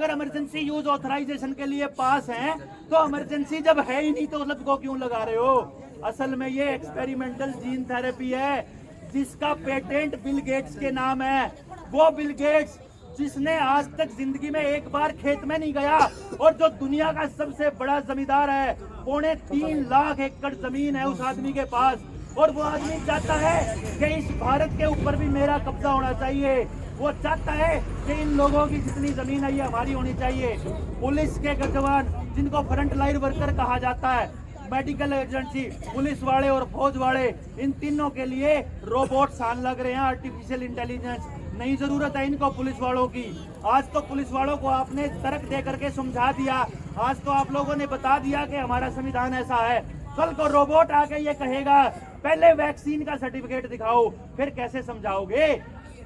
अगर emergency use authorisation के लिए पास हैं तो इमरजेंसी जब है ही नहीं तो मतलब को क्यों लगा रहे हो? असल में ये एक्सपेरिमेंटल जीन थेरेपी है जिसका पेटेंट बिल गेट्स के नाम है। वो बिल गेट्स जिसने आज तक जिंदगी में एक बार खेत में नहीं गया और जो दुनिया का सबसे बड़ा जमींदार है, 3.25 लाख एकड़ जमीन है उस आदमी के पास, और वो आदमी चाहता है कि इस भारत के ऊपर भी मेरा कब्जा होना चाहिए। वो चाहता है कि इन लोगों की जितनी जमीन है ये हमारी होनी चाहिए। पुलिस के जवान जिनको फ्रंट लाइन वर्कर कहा जाता है, मेडिकल एजेंसी, पुलिस वाले और फौज वाले, इन तीनों के लिए रोबोट्स आने लग रहे हैं, आर्टिफिशियल इंटेलिजेंस। नहीं जरूरत है इनको पुलिस वालों की। आज तो पुलिस वालों को आपने तर्क दे करके समझा दिया, आज तो आप लोगों ने बता दिया कि हमारा संविधान ऐसा है। कल को रोबोट आके ये कहेगा पहले वैक्सीन का सर्टिफिकेट दिखाओ, फिर कैसे समझाओगे?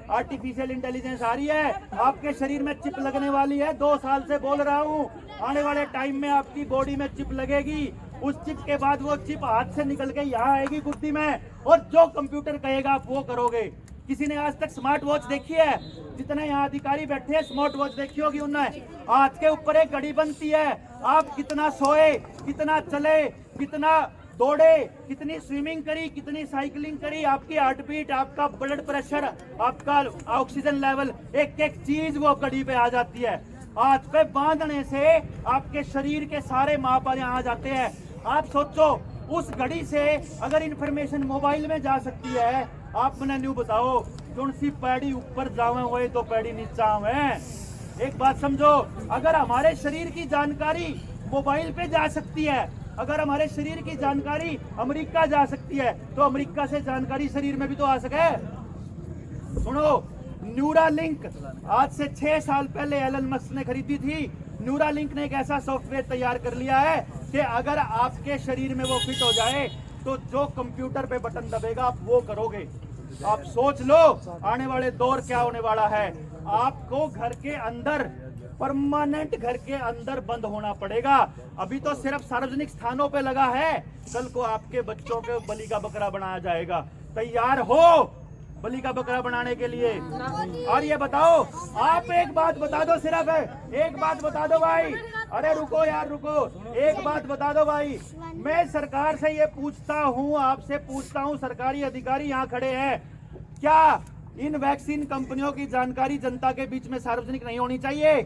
आर्टिफिशियल इंटेलिजेंस आ रही है, आपके शरीर में चिप लगने वाली है। 2 साल से बोल रहा हूँ, आने वाले टाइम में आपकी बॉडी में चिप लगेगी। उस चिप के बाद वो चिप हाथ से निकल के यहाँ आएगी गुद्दी में, और जो कंप्यूटर कहेगा आप वो करोगे। किसी ने आज तक स्मार्ट वॉच देखी है? जितने यहाँ अधिकारी बैठे हैं स्मार्ट वॉच देखी होगी उन्होंने। हाथ के ऊपर एक घड़ी बनती है, आप कितना सोए, कितना चले, कितना दौड़े, कितनी स्विमिंग करी, कितनी साइकिलिंग करी, आपकी हार्ट बीट, आपका ब्लड प्रेशर, आपका ऑक्सीजन लेवल, एक एक चीज वो घड़ी पे आ जाती है। हाथ पे बांधने से आपके शरीर के सारे माप यहाँ आ जाते हैं। आप सोचो उस घड़ी से अगर इंफॉर्मेशन मोबाइल में जा सकती है, आप मैंने न्यू बताओ कौन सी पैड़ी ऊपर जावे हुए तो पैड़ी नीचे आवे। एक बात समझो, अगर हमारे शरीर की जानकारी मोबाइल पे जा सकती है, अगर हमारे शरीर की जानकारी अमेरिका जा सकती है, तो अमेरिका से जानकारी शरीर में भी तो आ सके। सुनो, न्यूरालिंक आज से 6 साल पहले एलन मस्क ने खरीदी थी। न्यूरालिंक ने एक ऐसा सॉफ्टवेयर तैयार कर लिया है कि अगर आपके शरीर में वो फिट हो जाए तो जो कंप्यूटर पे बटन दबेगा आप वो करोगे। आप सोच लो आने वाले दौर क्या होने वाला है। आपको घर के अंदर, परमानेंट घर के अंदर बंद होना पड़ेगा। अभी तो सिर्फ सार्वजनिक स्थानों पे लगा है, कल को आपके बच्चों के बलि का बकरा बनाया जाएगा। तैयार हो बलि का बकरा बनाने के लिए? और ये बताओ, आप एक बात बता दो, सिर्फ एक बात बता दो भाई। अरे रुको यार रुको, एक बात बता दो भाई। मैं सरकार से ये पूछता हूँ, आपसे पूछता हूँ, सरकारी अधिकारी यहाँ खड़े हैं, क्या इन वैक्सीन कंपनियों की जानकारी जनता के बीच में सार्वजनिक नहीं होनी चाहिए?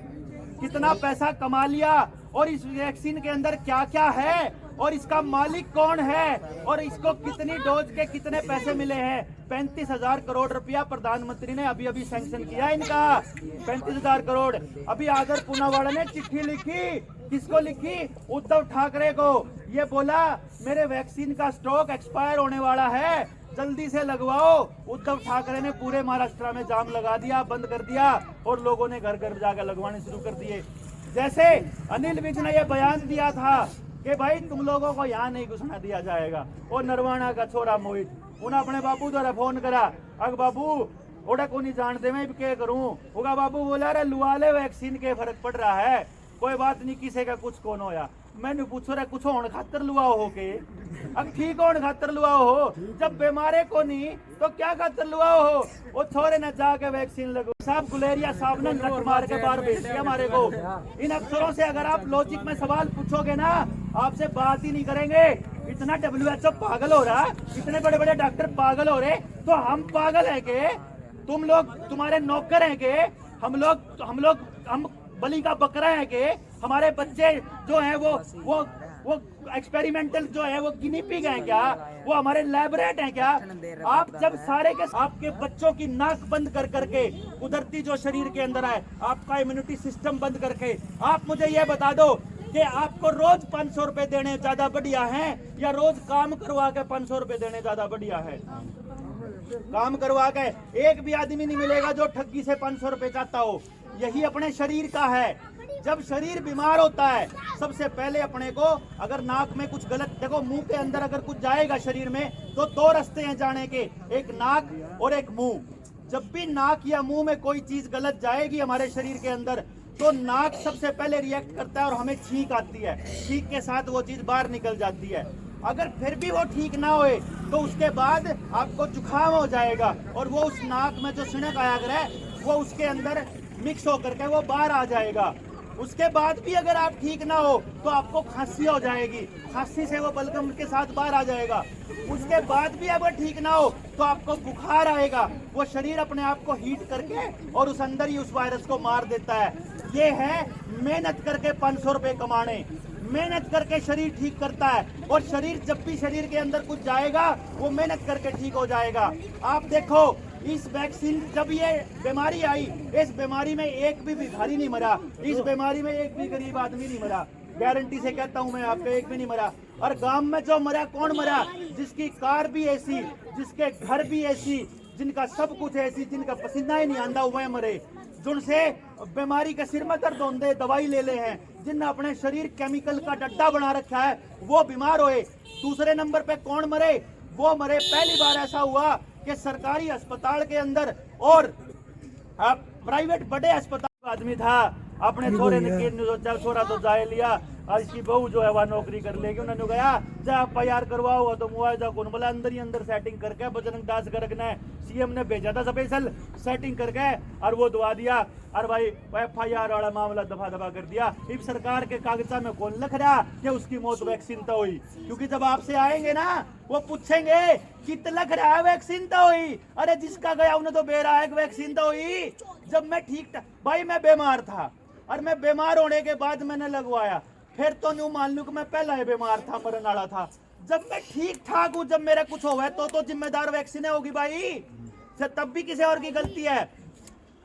कितना पैसा कमा लिया और इस वैक्सीन के अंदर क्या क्या है और इसका मालिक कौन है और इसको कितनी डोज के कितने पैसे मिले हैं? 35,000 करोड़ रुपया प्रधानमंत्री ने अभी अभी सैंक्शन किया इनका। 35,000 करोड़। अभी आदर पूनावाला ने चिट्ठी लिखी, किसको लिखी? उद्धव ठाकरे को। ये बोला मेरे वैक्सीन का स्टॉक एक्सपायर होने वाला है, जल्दी से लगवाओ। उद्धव ठाकरे ने पूरे महाराष्ट्र में जाम लगा दिया, बंद कर दिया, और लोगों ने घर घर जाकर लगवाने शुरू कर दिए। जैसे अनिल विज ने यह बयान दिया था कि भाई तुम लोगों को यहाँ नहीं घुसना दिया जाएगा, और नरवाना का छोरा मोहित उन्हें अपने बापू द्वारा फोन करा, अग बाबू ओडा को नहीं जानते मैं क्या करूं? होगा बाबू बोला रे लुआ ले वैक्सीन के फर्क पड़ रहा है, कोई बात नहीं, किसी का कुछ कौन होया। मैंने पूछो रे कुछ होने खातर लुआओ हो के? अब ठीक होने खातर लुआओ हो, जब बीमारे को नहीं तो क्या खातर लुआओ हो? वो छोरे न जाके वैक्सीन लगो। साहब गुलेरिया साहब ने नक मार के बाहर भेज दिया हमारे को। इन अफसरों से अगर आप लॉजिक में सवाल पूछोगे ना, आपसे बात ही नहीं करेंगे। इतना WHO पागल हो रहा, इतने बड़े बड़े डॉक्टर पागल हो रहे, तो हम पागल है के? तुम लोग तुम्हारे नौकर हैं के? हम बलि का बकरा है के? हमारे बच्चे जो हैं वो एक्सपेरिमेंटल जो है वो गिनी पिग हैं क्या? वो हमारे लैबोरेट हैं क्या? आप जब सारे के आपके बच्चों की नाक बंद कर करके कुदरती जो शरीर के अंदर है, आपका इम्यूनिटी सिस्टम बंद करके, आप मुझे ये बता दो कि आपको रोज 500 रुपए देने ज्यादा बढ़िया है या रोज काम करवा के 500 रुपए देने ज्यादा बढ़िया है? काम करवा के एक भी आदमी नहीं मिलेगा जो ठगी से 500 रुपए चाहता हो। यही अपने शरीर का है। जब शरीर बीमार होता है, सबसे पहले अपने को अगर नाक में कुछ गलत, देखो मुंह के अंदर अगर कुछ जाएगा शरीर में तो 2 रास्ते हैं जाने के, एक नाक और एक मुंह। जब भी नाक या मुंह में कोई चीज गलत जाएगी हमारे शरीर के अंदर, तो नाक सबसे पहले रिएक्ट करता है और हमें छींक आती है, छींक के साथ वो चीज बाहर निकल जाती है। अगर फिर भी वो ठीक ना होए तो उसके बाद आपको जुकाम हो जाएगा, और वो उस नाक में जो सिनक आया है वो उसके अंदर मिक्स होकर के वो बाहर आ जाएगा। उसके बाद भी अगर आप ठीक ना हो तो आपको खांसी हो जाएगी, खांसी से वो बलगम के साथ बाहर आ जाएगा। उसके बाद भी अगर ठीक ना हो तो आपको बुखार आएगा, वो शरीर अपने आप को हीट करके और उस अंदर ही उस वायरस को मार देता है। ये है मेहनत करके 500 रुपए कमाने, मेहनत करके शरीर ठीक करता है। और शरीर जब भी शरीर के अंदर कुछ जाएगा वो मेहनत करके ठीक हो जाएगा। आप देखो इस वैक्सीन जब ये बीमारी आई, इस बीमारी में एक भी भिखारी नहीं मरा, इस बीमारी में एक भी गरीब आदमी नहीं मरा, गारंटी से कहता हूं मैं आपको, एक भी नहीं मरा। और गांव में जो मरा, कौन मरा? जिसकी कार भी ऐसी, जिसके घर भी ऐसी, जिनका सब कुछ ऐसी, जिनका पसीना ही नहीं आंदा वह मरे। जिनसे बीमारी का सिर में दर्द होंदे दवाई ले ले हैं, जिनने अपने शरीर केमिकल का डड्डा बना रखा है वो बीमार होए। दूसरे नंबर पे कौन मरे? वो मरे, पहली बार ऐसा हुआ कि सरकारी अस्पताल के अंदर और प्राइवेट बड़े अस्पताल आदमी था, अपने छोरे ने छोरा तो जाए लिया, और इसकी बहू जो है वह नौकरी कर लेगी। उन्होंने गया जा FIR करवाओ तो मुआवजा कौन बोला, अंदर ही अंदर सेटिंग करके बजरंग दास गर्ग ने, CM ने भेजा था स्पेशल सेटिंग करके और वो दुआ दिया और भाई FIR वाला मामला दफा दफा कर दिया। इस सरकार के कागजा में कौन लिख रहा कि उसकी मौत वैक्सीन तो हुई? क्योंकि जब आपसे आएंगे ना वो पूछेंगे कितना लग रहा है वैक्सीन तो हुई। अरे जिसका गया उन्हें तो बेरा है वैक्सीन तो हुई। जब मैं ठीक था भाई, मैं बीमार था और मैं बीमार होने के बाद मैंने लगवाया, फिर तो न्यू मान लू कि मैं पहला ही बीमार था, मरने वाला था। जब मैं ठीक ठाक हूं, जब मेरा कुछ हो तो जिम्मेदार वैक्सीन होगी भाई, तब भी किसी और की गलती है।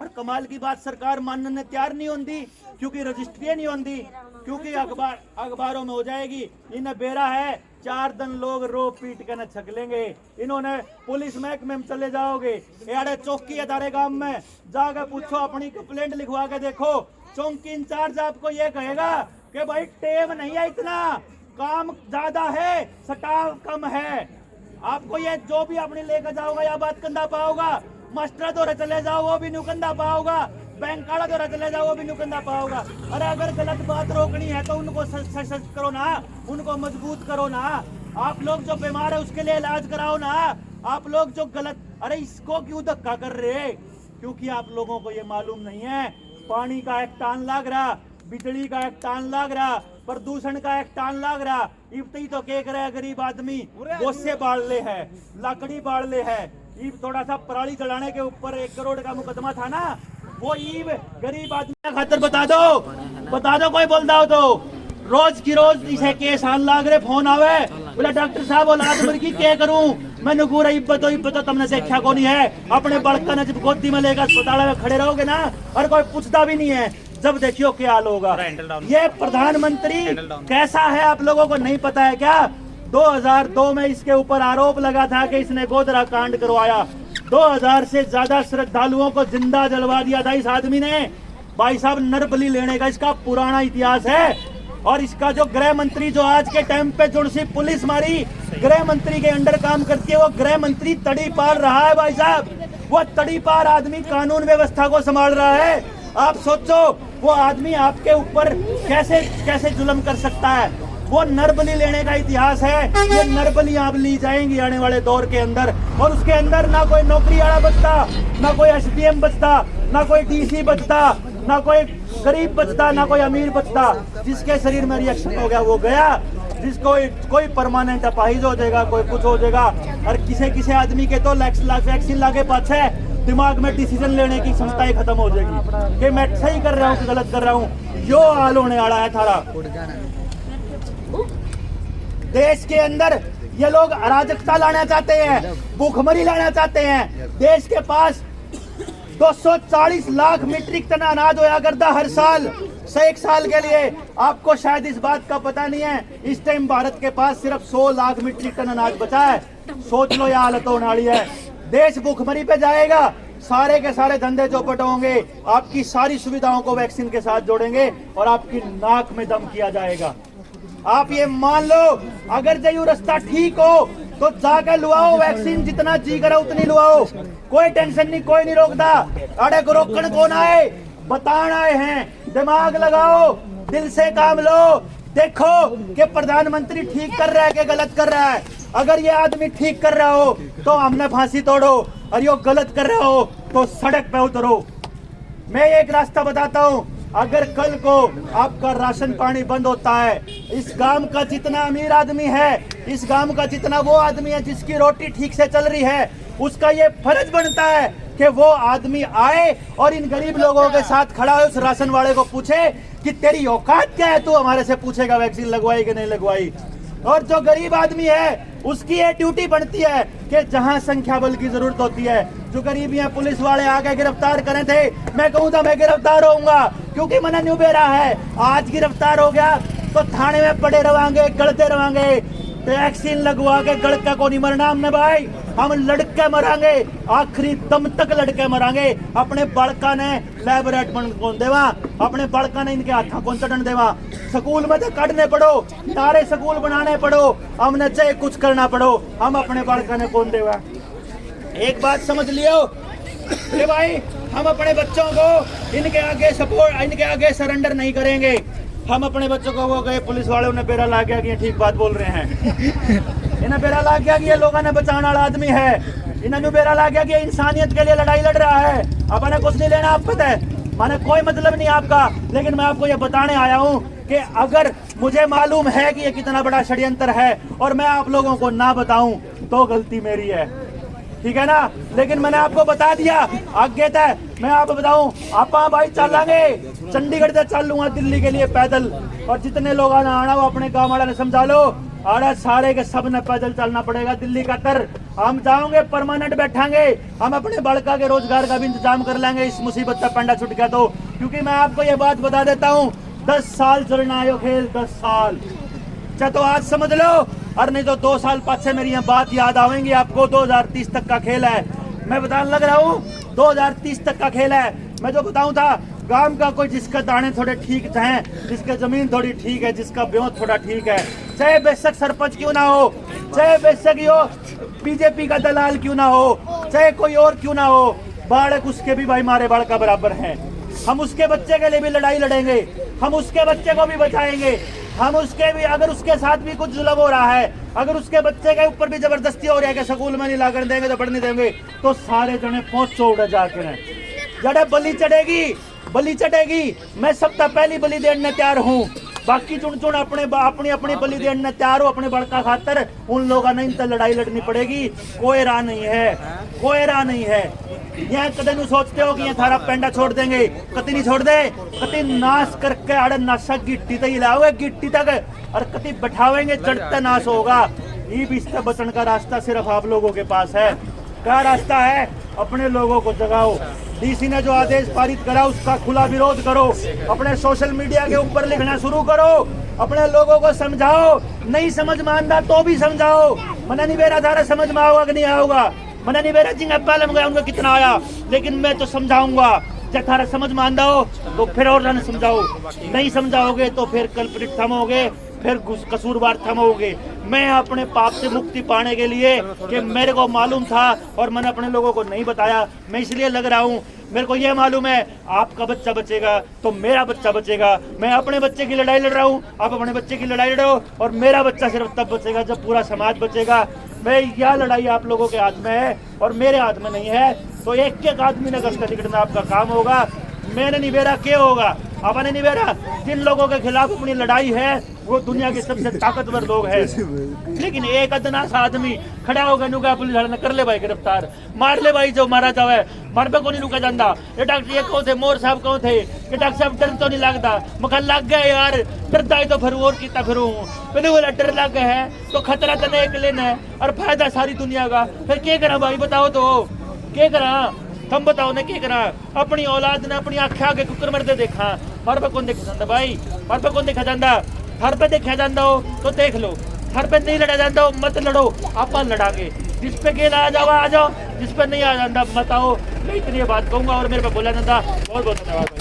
और कमाल की बात, सरकार मानने तैयार नहीं होती, क्योंकि रजिस्ट्री नहीं होती, क्योंकि अखबारों में हो जाएगी। इन्हें बेरा है 4 दिन लोग रो पीट के न छक लेंगे। इन्होंने पुलिस महकमे में चले जाओगे, यारे चौकी है तारे गांव में, जाकर पूछो, अपनी कंप्लेंट लिखवा के देखो, चौकी इंचार्ज आपको ये कहेगा कि भाई टेम नहीं है, इतना काम ज्यादा है, स्टाफ कम है। आपको ये जो भी अपने लेकर जाओगा या बात कंधा पाओगा, मास्टर दौरे चले जाओ वो भी नुकंदा पाओगा, बैंक काला दौरा चले जाओ वो भी नुकंदा पाओगा। अरे अगर गलत बात रोकनी है तो उनको सशक्त करो ना, उनको मजबूत करो ना। आप लोग जो बीमार है उसके लिए इलाज कराओ ना। आप लोग जो गलत, अरे इसको क्यों धक्का कर रहे? क्योंकि आप लोगों को ये मालूम नहीं है, पानी का एक टान लाग रहा, बिजली का एक टान लाग रहा, प्रदूषण का एक टान लाग रहा। इब्ती तो के करे गरीब आदमी गोसे बाढ़ ले है, लकड़ी बाढ़ ले है। ईब थोड़ा सा पराली चढ़ाने के ऊपर 1 करोड़ का मुकदमा था ना, वो ईब गरीब आदमी खातर बता दो कोई बोलता हो तो। रोज की रोज इसे केस आन लाग रहे, फोन आवे, बोला डॉक्टर साहब औलाद मर की क्या करूं, मैंने पूरा इब्बत तुमने देखा को नहीं है। अपने बड़का ने जब गोदी में लेकर अस्पताल में खड़े रहोगे ना, और कोई पूछता भी नहीं है, जब देखियो क्या हाल होगा। ये प्रधानमंत्री कैसा है आप लोगों को नहीं पता है क्या? 2002 में इसके ऊपर आरोप लगा था कि इसने गोधरा कांड करवाया। 2000 से ज्यादा श्रद्धालुओं को जिंदा जलवा दिया था इस आदमी ने। भाई साहब, नरबली लेने का इसका पुराना इतिहास है। और इसका जो गृह मंत्री, जो आज के टाइम पे जो सी पुलिस मारी गृह मंत्री के अंडर काम करती है, वो गृह मंत्री तड़ी पार रहा है भाई साहब। वो तड़ी पार आदमी कानून व्यवस्था को संभाल रहा है। आप सोचो वो आदमी आपके ऊपर कैसे कैसे जुल्म कर सकता है। वो नरबली लेने का इतिहास है। ये नरबली आप ली जाएंगी आने वाले दौर के अंदर, और उसके अंदर ना कोई नौकरी वाला बचता, ना कोई SDM बचता, ना कोई DC बचता, ना कोई गरीब बचता, ना कोई अमीर बचता। जिसके शरीर में रिएक्शन हो गया वो गया, जिसको कोई परमानेंट अपाहिज हो जाएगा, कोई कुछ हो जाएगा। और किसी आदमी के तो वैक्सीन लागे पाछे दिमाग में डिसीजन लेने की क्षमता ही खत्म हो जाएगी कि मैं सही कर रहा हूँ कि गलत कर रहा हूँ। यो हाल होने वाला है थारा देश के अंदर। ये लोग अराजकता लाना चाहते हैं, भूखमरी लाना चाहते हैं। देश के पास 240 लाख मीट्रिक टन अनाज होया करता हर साल, 1 साल के लिए। आपको शायद इस बात का पता नहीं है, इस टाइम भारत के पास सिर्फ 100 लाख मीट्रिक टन अनाज बचा है। सोच लो यह हालत होने वाली है। देश भूखमरी पे जाएगा, सारे के सारे धंधे चौपट होंगे, आपकी सारी सुविधाओं को वैक्सीन के साथ जोड़ेंगे और आपकी नाक में दम किया जाएगा। आप ये मान लो, अगर जयू रास्ता ठीक हो तो जाकर लुआओ वैक्सीन, जितना जी करो उतनी लुआओ, कोई टेंशन नहीं, कोई नहीं रोकता। अरे को रोकन कौन आए, बताना आए हैं। दिमाग लगाओ, दिल से काम लो, देखो कि प्रधानमंत्री ठीक कर रहा है कि गलत कर रहा है। अगर ये आदमी ठीक कर रहा हो तो हमने फांसी तोड़ो, और ये गलत कर रहा हो तो सड़क पे उतरो। मैं एक रास्ता बताता हूँ, अगर कल को आपका राशन पानी बंद होता है, इस गांव का जितना अमीर आदमी है, इस गांव का जितना वो आदमी है जिसकी रोटी ठीक से चल रही है, उसका ये फर्ज बनता है कि वो आदमी आए और इन गरीब लोगों के साथ खड़ा हो, उस राशन वाले को पूछे कि तेरी औकात क्या है, तू हमारे से पूछेगा वैक्सीन लगवाई कि नहीं लगवाई। और जो गरीब आदमी है उसकी ये ड्यूटी बनती है कि जहां संख्या बल की जरूरत होती है, जो गरीबियां पुलिस वाले आके गिरफ्तार करे थे, मैं कहूँ था मैं गिरफ्तार होऊंगा क्योंकि मना न्यू बेरा है। आज गिरफ्तार हो गया तो थाने में पड़े रवांगे, गड़ते रवांगे। वैक्सीन लगवा के गड़का को नहीं मरना हमने भाई, हम लड़के मरांगे, आखिरी दम तक लड़के मरांगे। अपने बड़का ने लैबोरेट बन कौन देवा, अपने बड़का ने इनके हाथा कौन चढ़न देवा। स्कूल में तो काटने पड़ो, तारे स्कूल बनाने पड़ो, हमने चाहे कुछ करना पड़ो, हम अपने बड़का ने कौन देवा। एक बात समझ लियो कि भाई हम अपने बच्चों को इनके आगे सपोर्ट, इनके आगे सरेंडर नहीं करेंगे। हम अपने बच्चों को वो गए पुलिस वालों ने बेरा ला गया कि ये ठीक बात बोल रहे हैं, इन्हें बेरा ला गया कि ये लोगों ने बचाने वाला आदमी है, इन्हें बेरा ला गया कि इंसानियत के लिए लड़ाई लड़ रहा है। अपने कुछ नहीं लेना, आप पता है माने कोई मतलब नहीं आपका, लेकिन मैं आपको ये बताने आया हूँ कि अगर मुझे मालूम है कि ये कितना बड़ा षड्यंत्र है और मैं आप लोगों को ना बताऊं तो गलती मेरी है, ठीक है ना। लेकिन मैंने आपको बता दिया, आगे तय मैं आपको बताऊं, आप भाई चलेंगे चंडीगढ़ से चल लूंगा दिल्ली के लिए पैदल, और जितने लोग आना वो अपने गाँव वाला ने समझा लो, आड़ा सारे के सब ने पैदल चलना पड़ेगा दिल्ली का तर। हम जाओगे परमानेंट बैठांगे, हम अपने बड़का के रोजगार का भी इंतजाम कर लेंगे इस मुसीबत का पंडा छुट गया तो। क्योंकि मैं आपको ये बात बता देता हूँ, 10 साल चलना है खेल, 10 साल चाहे तो आज समझ लो, और नहीं तो 2 साल पाछे मेरी यहाँ बात याद आवेंगी आपको। 2030 तक का खेल है, मैं बताने लग रहा हूँ 2030 तक का खेल है। मैं जो बताऊँ था गांव का कोई जिसका दाने थोड़े ठीक हैं, जिसका जमीन थोड़ी ठीक है, जिसका ब्यों थोड़ा ठीक है, चाहे बेशक सरपंच क्यों ना हो, चाहे बेशक यो बीजेपी का दलाल क्यों ना हो, चाहे कोई और क्यों ना हो, बालक उसके भी भाई मारे बाल का बराबर है। हम उसके बच्चे के लिए भी लड़ाई लड़ेंगे, हम उसके बच्चे को भी बचाएंगे, हम उसके भी, अगर उसके साथ भी कुछ जुल्म हो रहा है, अगर उसके बच्चे के ऊपर भी जबरदस्ती हो रही है कि स्कूल में नहीं ला कर देंगे तो पढ़ने देंगे, तो सारे जने पहुंचो उड़े जाके जड़े बलि चढ़ेगी, बलि चढ़ेगी। मैं सबसे पहली बलि देने तैयार हूँ, बाकी चुन चुन अपनी अपनी बलि देने तैयार हो अपने बड़का खातर। उन लोगों ने इनसे लड़ाई लड़नी पड़ेगी, कोई राह नहीं है, कोई राह नहीं है। यह कदे नहीं सोचते हो कि ये थारा पेंडा छोड़ देंगे, कति नहीं छोड़ दे, कति नाश करके आड़े नाशा गिट्टी तक लाओगे, गिट्टी तक, और कति बैठावेंगे चढ़ते नाश होगा। ये भी इससे बचने का रास्ता सिर्फ आप लोगों के पास है। क्या रास्ता है? अपने लोगों को जगाओ, डीसी ने जो आदेश पारित करा उसका खुला विरोध करो, अपने सोशल मीडिया के ऊपर लिखना शुरू करो, अपने लोगों को समझाओ, नहीं समझ में आंदा तो भी समझाओ। मना नहीं मेरा धारा समझ में आओगा कि नहीं आओगा, मना नहीं मेरा जिंगा पालम गया उनका कितना आया, लेकिन मैं तो समझाऊंगा। जब थारा समझ में आंदा हो तो फिर और ना समझाओ, नहीं समझाओगे तो फिर कल्प्रिट थमोगे, फिर कसूरवार थमोगे। मैं अपने पाप से मुक्ति पाने के लिए कि मेरे को मालूम था और मैंने अपने लोगों को नहीं बताया, मैं इसलिए लग रहा हूँ। मेरे को यह मालूम है आपका बच्चा बचेगा तो मेरा बच्चा बचेगा। मैं अपने बच्चे की लड़ाई लड़ रहा हूँ, आप अपने बच्चे की लड़ाई लड़ो, और मेरा बच्चा सिर्फ तब बचेगा जब पूरा समाज बचेगा। मैं यह लड़ाई आप लोगों के हाथ में है और मेरे हाथ में नहीं है। तो एक एक आदमी ने गश्त निकलना आपका काम होगा। मैंने नहीं बेरा क्या होगा, आपने नहीं बेरा। जिन लोगों के खिलाफ अपनी लड़ाई है वो दुनिया के सबसे ताकतवर लोग हैं, लेकिन एक अदना सा आदमी खड़ा होगा नुका पुलिस वाले ने कर ले भाई गिरफ्तार, मार ले भाई जो मारा जावे, मार पे को नहीं रुका जाता। ये डॉक्टर ये कौन थे, मोर साहब कौन थे, ये डॉक्टर साहब डर तो नहीं लगता, मखा लग गया यार, डरता है तो फिर और कितना फिरूं, मैंने बोला डर लग गया है तो खतरा तो एक लेना है और फायदा सारी दुनिया का। फिर क्या करा भाई बताओ तो, क्या करा तुम बताओ ना, क्या करा। अपनी औलाद ने अपनी आँखें आगे कुकर मरते देखा, हर पे कौन देखा जाता भाई, हर पे कौन देखा जाता, हर पे देखा जाता हो तो देख लो, हर पे नहीं लड़ा जाता हो मत लड़ो, आप लड़ांगे। जिस पे गेल आ जाओ, जिस पे नहीं आ जाता मत आओ। मैं इतनी बात कहूँगा और मेरे पे बोला जाता। बहुत बहुत धन्यवाद।